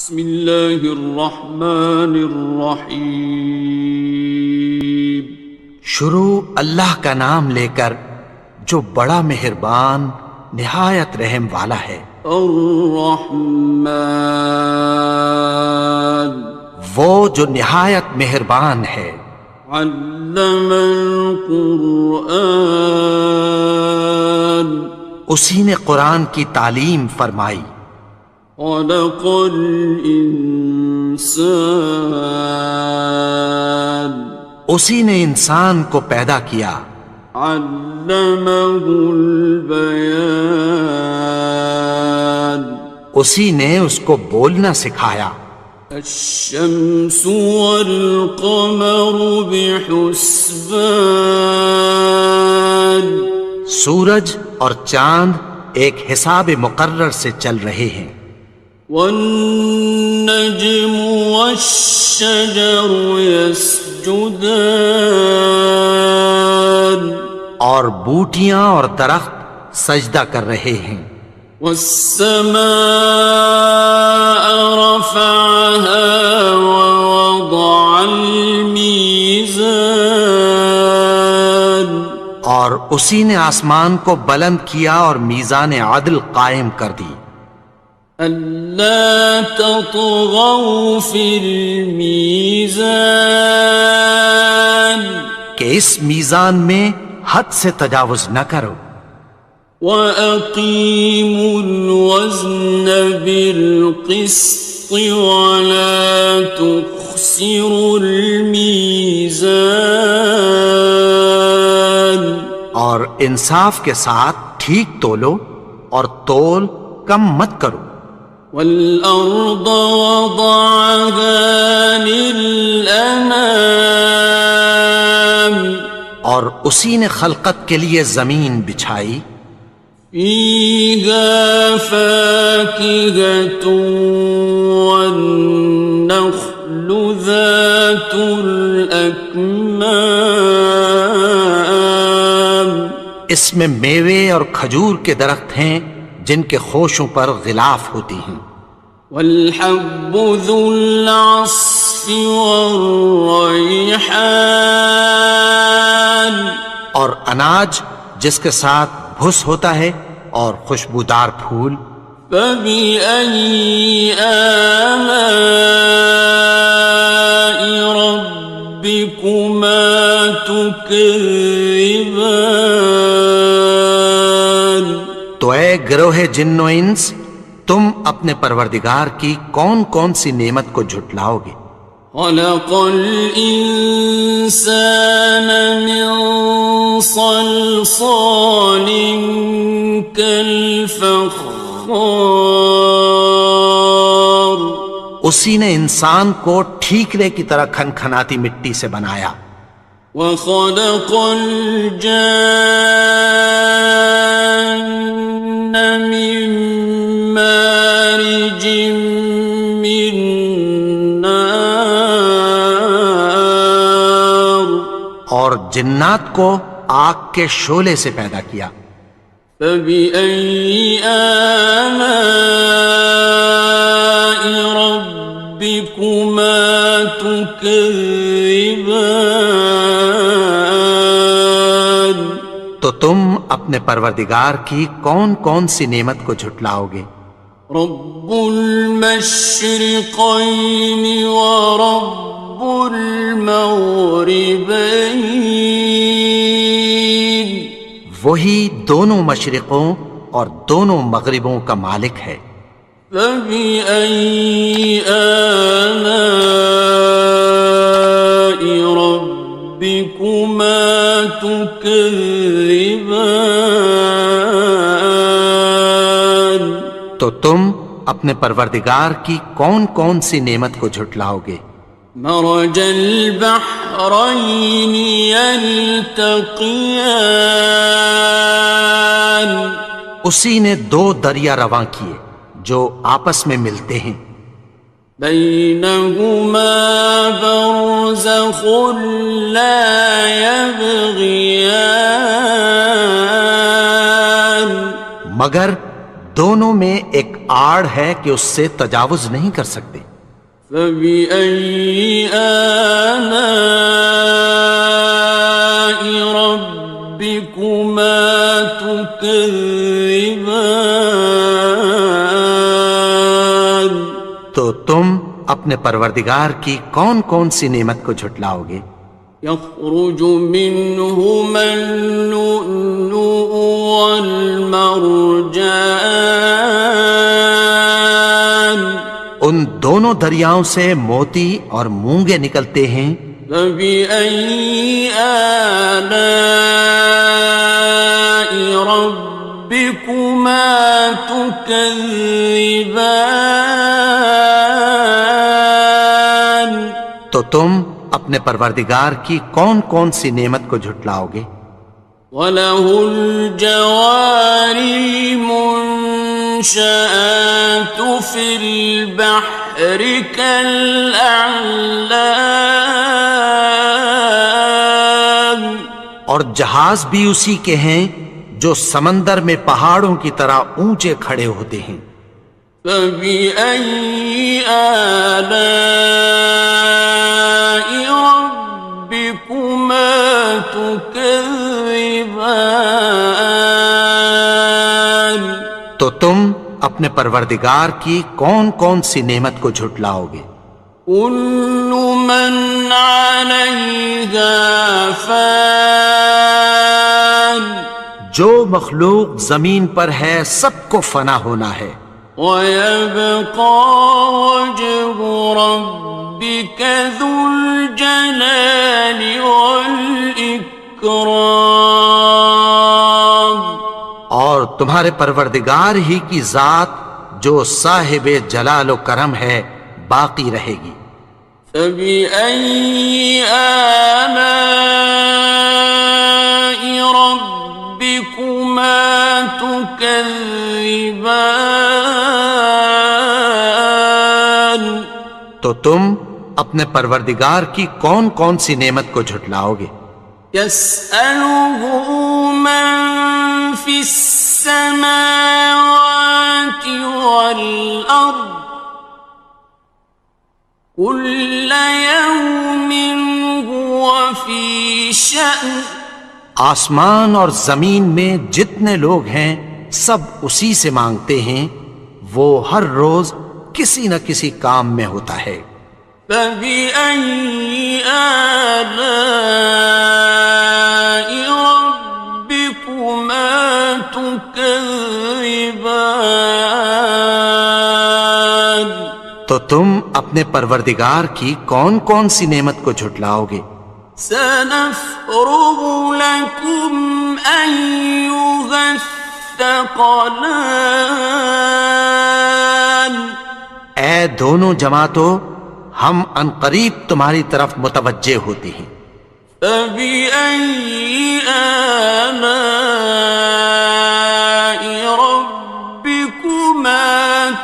بسم اللہ الرحمن الرحیم۔ شروع اللہ کا نام لے کر جو بڑا مہربان نہایت رحم والا ہے۔ الرحمن، وہ جو نہایت مہربان ہے۔ علم القرآن، اسی نے قرآن کی تعلیم فرمائی۔ خلق الانسان، اسی نے انسان کو پیدا کیا۔ علمہ البیان، اسی نے اس کو بولنا سکھایا۔ الشمس والقمر بحسبان، سورج اور چاند ایک حساب مقرر سے چل رہے ہیں۔ والنجم والشجر يسجدان، اور بوٹیاں اور درخت سجدہ کر رہے ہیں۔ والسماء رفعها ووضع الميزان، اور اسی نے آسمان کو بلند کیا اور میزان عدل قائم کر دی۔ ألا تطغوا في الميزان، کہ اس میزان میں حد سے تجاوز نہ کرو۔ وَأَقِيمُوا الْوَزْنَ بِالْقِسْطِ وَلَا تُخْسِرُوا الْمِيزَانَ، اور انصاف کے ساتھ ٹھیک تولو اور تول کم مت کرو۔ وَالْأَرْضَ وَضَعَهَا لِلْأَنَامِ، اور اسی نے خلقت کے لیے زمین بچھائی۔ فِيهَا فَاكِهَةٌ وَالنَّخْلُ ذَاتُ الْأَكْمَامِ، اس میں میوے اور کھجور کے درخت ہیں جن کے خوشوں پر غلاف ہوتی ہیں۔ وَالْحَبُّ ذُو الْعَصْفِ وَالرَّيْحَانِ، اور اناج جس کے ساتھ بھس ہوتا ہے اور خوشبودار پھول۔ فَبِأَيِّ آلَاءِ رَبِّكُمَا تُكَذِّبَانِ، تو اے گروہ جن و انس، تم اپنے پروردگار کی کون کون سی نعمت کو جھٹلاؤ گے؟ خَلَقَ الْإِنسَانَ مِنْ صَلْصَالٍ كَالْفَخَّارِ، اسی نے انسان کو ٹھیکرے کی طرح کھنکھناتی مٹی سے بنایا۔ وَخَلَقَ الْجَانَّ مِن مَّارِجٍ مِّن نَّارٍ، اور جنات کو آگ کے شعلے سے پیدا کیا۔ فَبِأَيِّ آلَاءِ رَبِّكُمَا تُكَذِّبَانِ، تو تم اپنے پروردگار کی کون کون سی نعمت کو جھٹلاؤ گے؟ رب المشرقین ورب المغربین، وہی دونوں مشرقوں اور دونوں مغربوں کا مالک ہے۔ فَبِأَيِّ آلَاءِ رَبِّكُمَا تُكَذِّبَانِ، تو تم اپنے پروردگار کی کون کون سی نعمت کو جھٹلاؤ گے؟ مرج البحرین یلتقیان، اسی نے دو دریا رواں کیے جو آپس میں ملتے ہیں۔ بینہما برزخ لا یبغیان، مگر دونوں میں ایک آڑ ہے کہ اس سے تجاوز نہیں کر سکتے۔ فبأي آلاء ربكما تكذبان؟ تو تم اپنے پروردگار کی کون کون سی نعمت کو جھٹلاؤ گے؟ يخرج منهما اللؤلؤ والمرجان، ان دونوں دریاؤں سے موتی اور مونگے نکلتے ہیں۔ فبأي آلاء ربكما تكذبان؟ تو تم اپنے پروردگار کی کون کون سی نعمت کو جھٹلاؤ گے؟ وَلَهُ الْجَوَارِ الْمُنشَآتُ فِي الْبَحْرِ كَالْأَعْلَامِ، اور جہاز بھی اسی کے ہیں جو سمندر میں پہاڑوں کی طرح اونچے کھڑے ہوتے ہیں۔ فَبِأَيِّ آلَاءِ رَبِّكُمَا تُكَذِّبَانِ؟ تو تم اپنے پروردگار کی کون کون سی نعمت کو جھٹلاؤ گے؟ كُلُّ مَنْ عَلَيْهَا فَانٍ، جو مخلوق زمین پر ہے سب کو فنا ہونا ہے۔ وَيَبْقَى وَجْهُ رَبِّكَ ذُو الْجَلَالِ وَالْإِكْرَامِ، اور تمہارے پروردگار ہی کی ذات جو صاحب جلال و کرم ہے باقی رہے گی۔ فَبِأَيِّ آلَاءِ رَبِّكُمَا تُكَذِّبَانِ؟ تو تم اپنے پروردگار کی کون کون سی نعمت کو جھٹلاؤ گے؟ يَسْأَلُهُ مَن فِي السَّمَاوَاتِ وَالْأَرْضِ كُلَّ يَوْمٍ هُوَ فِي شَأْنٍ، آسمان اور زمین میں جتنے لوگ ہیں سب اسی سے مانگتے ہیں، وہ ہر روز کسی نہ کسی کام میں ہوتا ہے۔ فَبِأَيِّ آلَاءِ رَبِّكُمَا تُكَذِّبَانِ؟ تو تم اپنے پروردگار کی کون کون سی نعمت کو جھٹلاؤ گے؟ سَنَفْرُغُ لَكُمْ أَيُّهَ الثَّقَلَانِ، اے دونوں جماعتوں، ہم عنقریب تمہاری طرف متوجہ ہوتے ہیں۔ فَبِأَيِّ آلَاءِ رَبِّكُمَا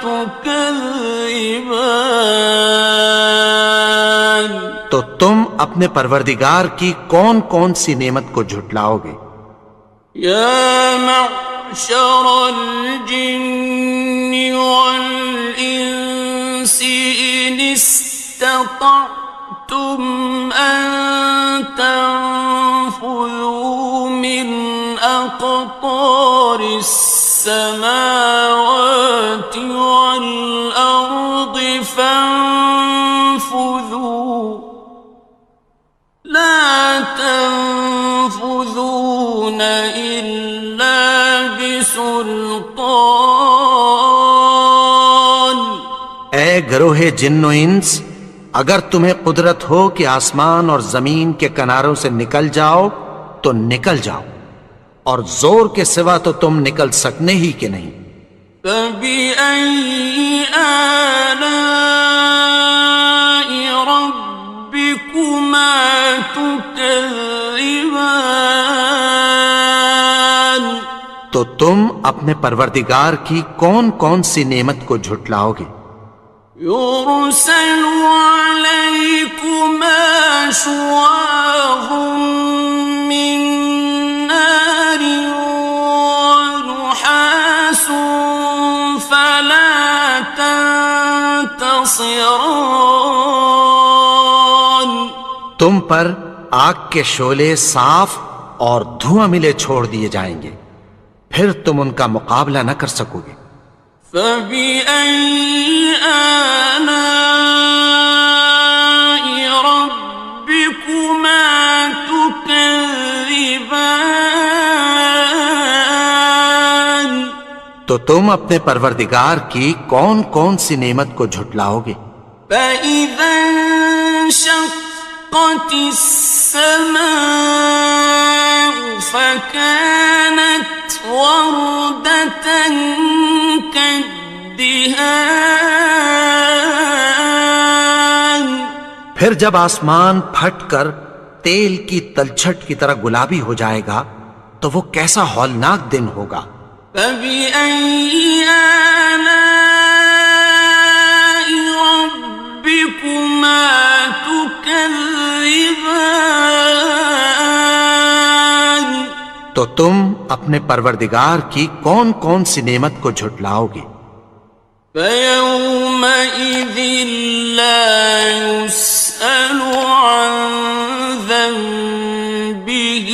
تُكَذِّبَانِ؟ تو تم اپنے پروردگار کی کون کون سی نعمت کو جھٹلاؤ گے؟ يَا مَعْشَرَ الْجِنِّ وَالْإِنسِ إِنِ اسْتَطَعْتُمْ أَن تَنفُذُوا مِنْ أَقْطَارِ السَّمَاوَاتِ وَالْأَرْضِ فَانفُذُوا لَا تَنفُذُونَ إِلَّا بِسُلْطَانٍ۔ اے گروہ جن و انس، اگر تمہیں قدرت ہو کہ آسمان اور زمین کے کناروں سے نکل جاؤ تو نکل جاؤ، اور زور کے سوا تو تم نکل سکنے ہی کہ نہیں۔ فَبِأَيِّ آلَاءِ رَبِّكُمَا تُكَذِّبَانِ؟ تو تم اپنے پروردگار کی کون کون سی نعمت کو جھٹلاؤ گے؟ يُرْسَلُ عَلَيْكُمَا شُوَاظٌ مِّن نَّارٍ وَنُحَاسٌ ينتصران. تم پر آگ کے شعلے صاف اور دھواں ملے چھوڑ دیے جائیں گے، پھر تم ان کا مقابلہ نہ کر سکو گے۔ فبأي آلاء ربكما تكذبان. تو تم اپنے پروردگار کی کون کون سی نعمت کو جھٹلاؤ گے؟ فإذا انشقت السماء فكانت وردة كالدهان. پھر جب آسمان پھٹ کر تیل کی تلچھٹ کی طرح گلابی ہو جائے گا تو وہ کیسا ہولناک دن ہوگا۔ فبأي آلاء ربكما تكذبان. تو تم اپنے پروردگار کی کون کون سی نعمت کو جھٹلاؤ گے؟ فيومئذ لا يسأل عن ذنبه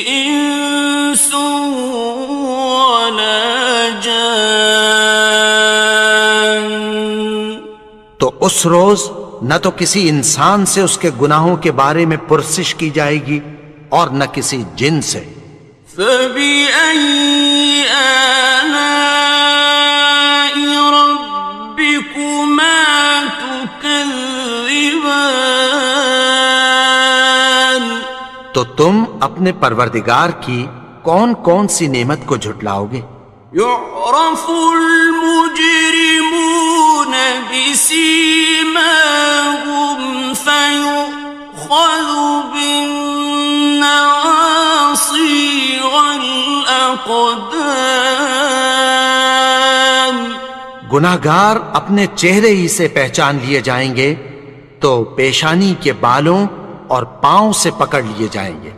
إنس ولا جان. تو اس روز نہ تو کسی انسان سے اس کے گناہوں کے بارے میں پرسش کی جائے گی اور نہ کسی جن سے۔ فبأي آلاء ربكما تكذبان. تو تم اپنے پروردگار کی کون کون سی نعمت کو جھٹلاؤ گے؟ يعرف المجرمون بسيماهم فيؤخذ بالنواصي والأقدام. گناہگار اپنے چہرے ہی سے پہچان لیے جائیں گے تو پیشانی کے بالوں اور پاؤں سے پکڑ لیے جائیں گے۔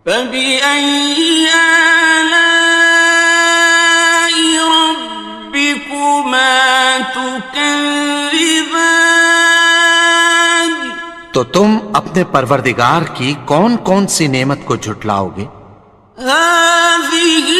فبأي آلاء ربكما تكذبان. تو تم اپنے پروردگار کی کون کون سی نعمت کو جھٹلاؤ گے؟ هذه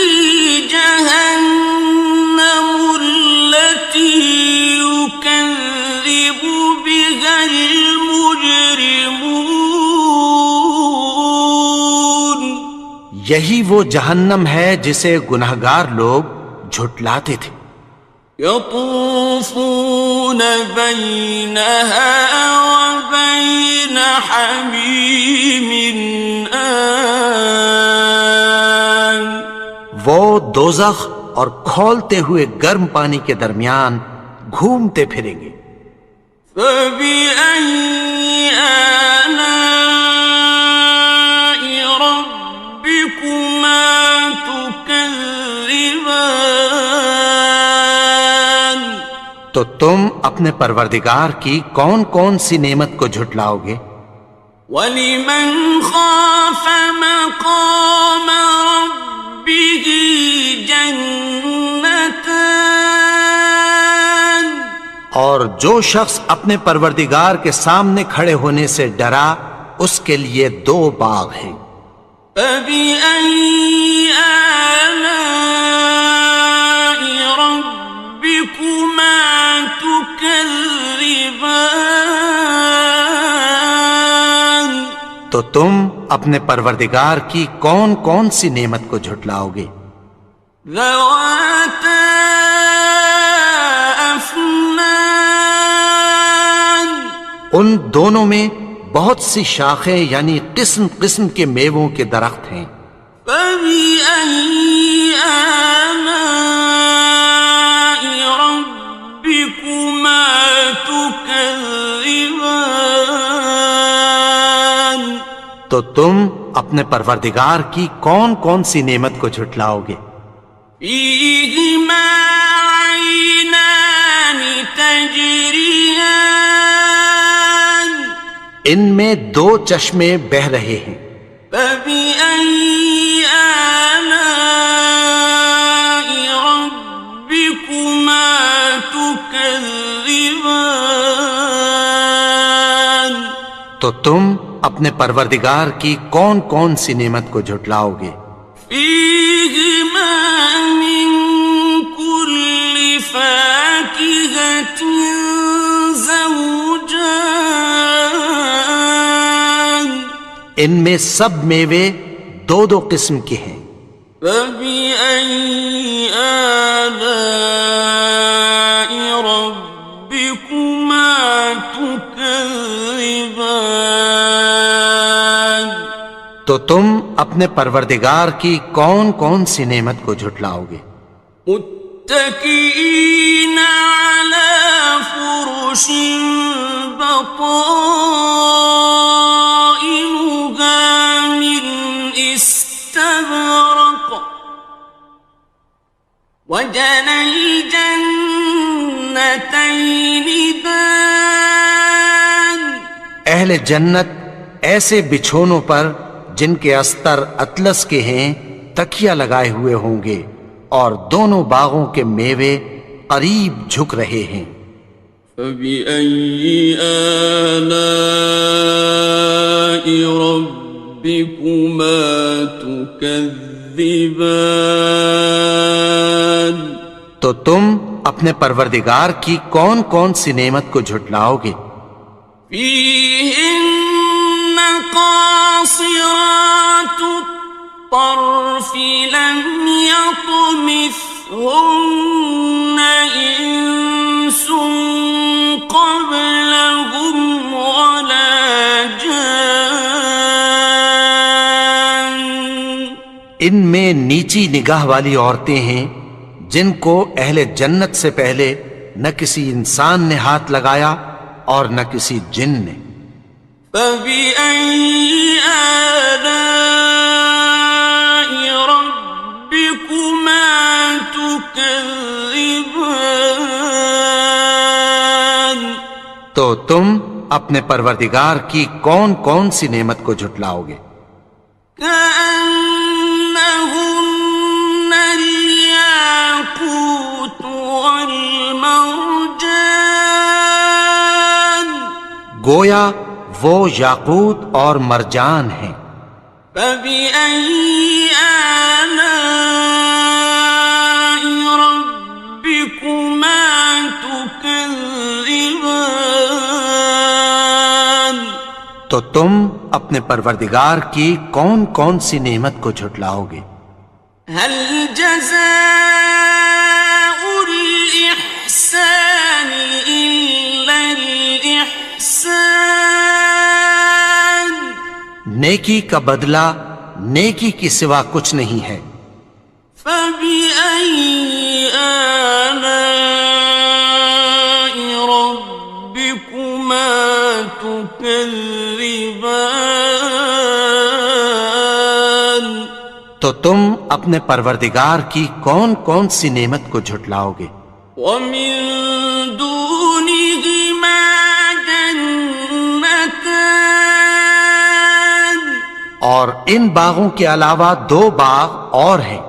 جهنم التي يكذب بها المجرمون. یہی وہ جہنم ہے جسے گناہگار لوگ جھٹلاتے تھے۔ يطوفون بينها وبين حميم آن. وہ دوزخ اور کھولتے ہوئے گرم پانی کے درمیان گھومتے پھریں گے۔ فبأي آلاء ربكما تكذبان. تو تم اپنے پروردگار کی کون کون سی نعمت کو جھٹلاؤ گے؟ وَلِمَنْ خَافَ مَقَامَ رَبِّهِ جَنَّتَانِ. اور جو شخص اپنے پروردگار کے سامنے کھڑے ہونے سے ڈرا اس کے لیے دو باغ ہیں۔ فَبِأَيِّ آلَاءِ رَبِّكُمَا تُكَذِّبَانِ. تو تم اپنے پروردگار کی کون کون سی نعمت کو جھٹلاؤ گے؟ ذَوَاتَا أَفْنَانٍ. ان دونوں میں بہت سی شاخیں یعنی قسم قسم کے میووں کے درخت ہیں۔ فَبِأَيِّ آلَاءِ رَبِّكُمَا تُكَذِّبَانِ. تو تم اپنے پروردگار کی کون کون سی نعمت کو جھٹلاؤ گے؟ فِيهِمَا عَيْنَانِ تَجْرِيَانِ. ان میں دو چشمے بہہ رہے ہیں۔ فَبِأَيِّ آلَاءِ رَبِّكُمَا تُكَذِّبَانِ. تكذبان تو تم اپنے پروردگار کی کون کون سی نعمت کو جھٹلاؤ گے؟ فيهما من كل فاكهة زوجان ان میں سب میوے دو دو قسم کے ہیں۔ فبأي آلاء ربكما تكذبان تو تم اپنے پروردگار کی کون کون سی نعمت کو جھٹلاؤ گے؟ متكئين على فرش بطائنها من استبرق وجنى الجنتين دان اہل جنت ایسے بچھونوں پر جن کے استر اطلس کے ہیں تکیہ لگائے ہوئے ہوں گے، اور دونوں باغوں کے میوے قریب جھک رہے ہیں۔ فبأي آلاء ربكما تكذبان تو تم اپنے پروردگار کی کون کون سی نعمت کو جھٹلاؤ گے؟ فيهن قاصرات الطرف لم يطمثهن إنس قبلهم ولا جان ان میں نیچی نگاہ والی عورتیں ہیں جن کو اہل جنت سے پہلے نہ کسی انسان نے ہاتھ لگایا اور نہ کسی جن نے۔ فبأي آلاء ربكما تكذبان تو تم اپنے پروردگار کی کون کون سی نعمت کو جھٹلاؤ گے؟ كأنهن الياقوت والمرجان گویا وہ یاقوت اور مرجان ہیں۔ فبأي آلاء ربكما تكذبان تو تم اپنے پروردگار کی کون کون سی نعمت کو جھٹلاؤ گے؟ هل جزاء الإحسان إلا الإحسان نیکی کا بدلہ نیکی کی سوا کچھ نہیں ہے۔ فبأي آلاء ربكما تكذبان تو تم اپنے پروردگار کی کون کون سی نعمت کو جھٹلاؤ گے؟ ومن دونهما جنتان اور ان باغوں کے علاوہ دو باغ اور ہیں۔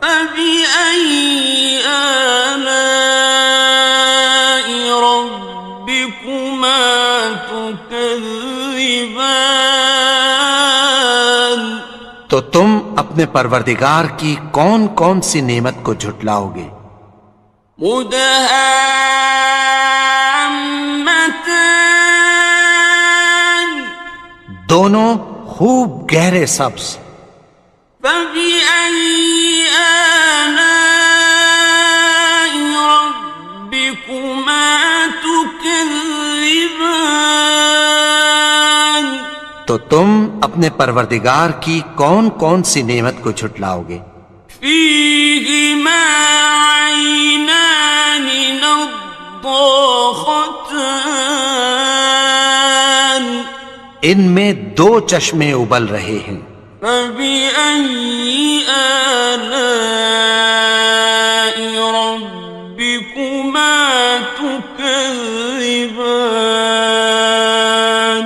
فبأي آلاء ربكما تكذبان تو تم اپنے پروردگار کی کون کون سی نعمت کو جھٹلاؤ گے؟ مدهامتان دونوں خوب گہرے سبز۔ فبأي آلاء ربكما تكذبان تو تم اپنے پروردگار کی کون کون سی نعمت کو جھٹلاؤ گے؟ فيهما عينان نضاختان ان میں دو چشمے ابل رہے ہیں۔ فبأي آلاء ربكما تكذبان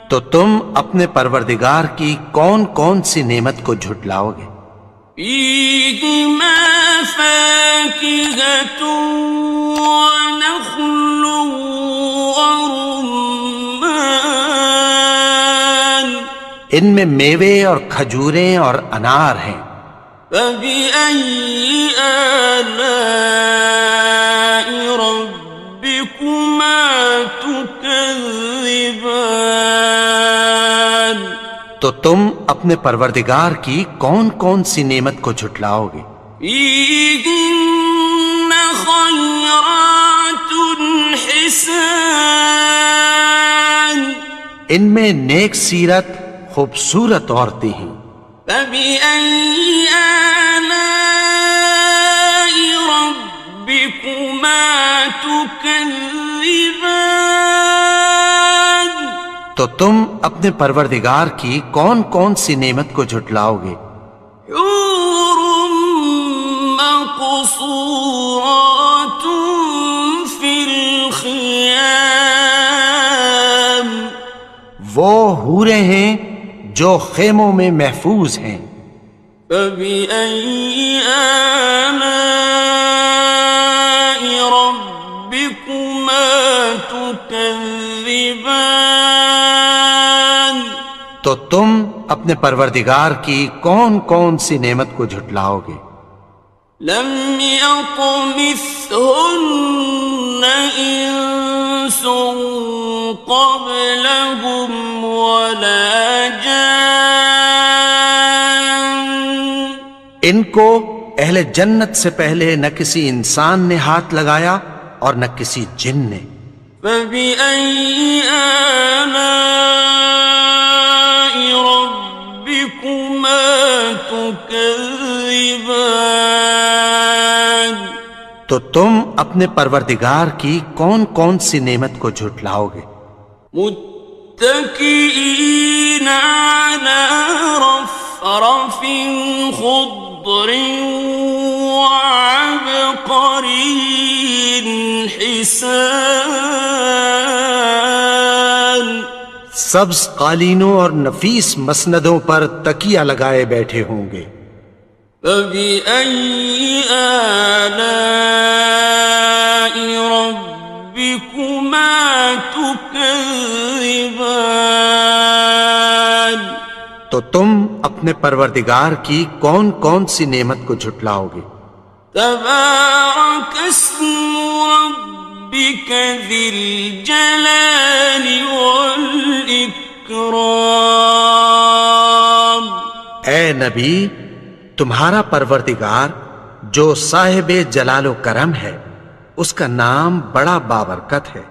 تو تم اپنے پروردگار کی کون کون سی نعمت کو جھٹلاؤ گے؟ فيهما فاكهة ونخل ورمان ان میں میوے اور کھجوریں اور انار ہیں. فبأي آلاء ربكما تكذبان تو تم اپنے پروردگار کی کون کون سی نعمت کو جھٹلاؤ گے؟ فيهن خيرات حسان ان میں نیک سیرت خوبصورت عورتیں ہیں. فبأي آلاء ربكما تكذبان تو تم اپنے پروردگار کی کون کون سی نعمت کو جھٹلاؤ گے؟ حور مقصورات في الخيام وہ حوریں ہیں جو خیموں میں محفوظ ہیں. فبأي آلاء ربكما تكذبان تو تم اپنے پروردگار کی کون کون سی نعمت کو جھٹلاؤ گے؟ لم يطمثهن إنس قبلهم ولا جان ان کو اہل جنت سے پہلے نہ کسی انسان نے ہاتھ لگایا اور نہ کسی جن نے. فبأي آلاء ربكما تكذبان تو تم اپنے پروردگار کی کون کون سی نعمت کو جھٹلاؤ گے؟ متكئين على رفرف خضر وعبقري حسان سبز قالینوں اور نفیس مسندوں پر تکیہ لگائے بیٹھے ہوں گے. فبأي آلاء ربكما تكذبان تو تم اپنے پروردگار کی کون کون سی نعمت کو جھٹلاؤ گے؟ تبارك اسم ربك ذي الجلال والإكرام اے نبی، تمہارا پروردگار جو صاحب جلال و کرم ہے، اس کا نام بڑا بابرکت ہے.